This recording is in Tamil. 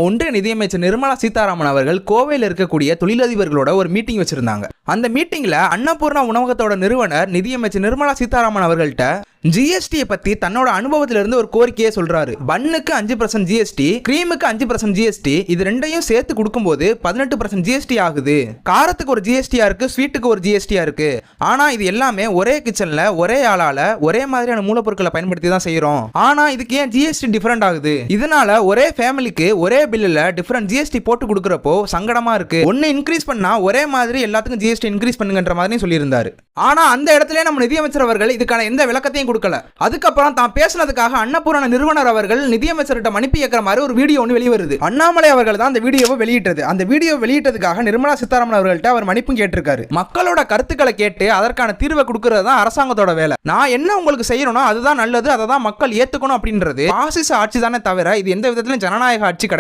ஒன்றிய நிதியமைச்சர் நிர்மலா சீதாராமன் அவர்கள் கோவையில் இருக்கக்கூடிய தொழிலதிபர்களோட ஒரு மீட்டிங் வச்சிருந்தாங்க. அந்த மீட்டிங்ல அன்னபூர்ணா உணவகத்தோட நிறுவனர் நிதியமைச்சர் நிர்மலா சீதாராமன் அவர்கள்ட்ட ஜிஎஸ்டியை பத்தி தன்னோட அனுபவத்திலிருந்து ஒரு கோரிக்கையை சொல்றாரு. பன்னுக்கு 5% ஜிஎஸ்டி, கிரீமுக்கு 5% ஜிஎஸ்டி, இது ரெண்டையும் சேர்த்து கொடுக்கும்போது 18% ஜிஎஸ்டி ஆகுது. காரத்துக்கு ஒரு ஜிஎஸ்டியா இருக்கு, ஸ்வீட்டுக்கு ஒரு ஜிஎஸ்டியா இருக்கு. ஆனா இது எல்லாமே ஒரே கிச்சன்ல ஒரே ஆளால ஒரே மாதிரியான மூலப்பொருட்களை பயன்படுத்தி தான் செய்யறோம். ஆனா இதுக்கு ஏன் ஜிஎஸ்டி டிஃபரெண்ட் ஆகுது? இதனால ஒரே ஃபேமிலிக்கு ஒரே பில்லுல டிஃபரெண்ட் ஜிஎஸ்டி போட்டு கொடுக்கறப்போ சங்கடமா இருக்கு. ஒன்னு இன்க்ரீஸ் பண்ணா ஒரே மாதிரி எல்லாத்துக்கும் ஜிஎஸ்டி இன்க்ரீஸ் பண்ணுங்கன்ற மாதிரி சொல்லியிருந்தாரு. ஆனா அந்த இடத்துல நம்ம நிதியமைச்சர் அவர்கள் இதுக்கான எந்த விளக்கத்தையும் கொடுக்கல. அதுக்கப்புறம் தான் பேசினதுக்காக அன்னபூர்ணா நிறுவனர் அவர்கள் நிதியமைச்சர்கிட்ட மன்னிப்பு கேட்கிற மாதிரி ஒரு வீடியோ ஒன்று வெளிவருது. அண்ணாமலை அவர்கள் தான் அந்த வீடியோவை வெளியிட்டது. அந்த வீடியோ வெளியிட்டதுக்காக நிர்மலா சீதாராமன் அவர்கள்ட்ட அவர் மன்னிப்பும் கேட்டிருக்காரு. மக்களோட கருத்துக்களை கேட்டு அதற்கான தீர்வை கொடுக்கறது தான் அரசாங்கத்தோட வேலை. நான் என்ன உங்களுக்கு செய்யணும்னா அதுதான் நல்லது, அதை தான் மக்கள் ஏத்துக்கணும் அப்படின்றது பாசிச ஆட்சி தானே தவிர இது எந்த விதத்திலும் ஜனநாயக ஆட்சி கிடையாது.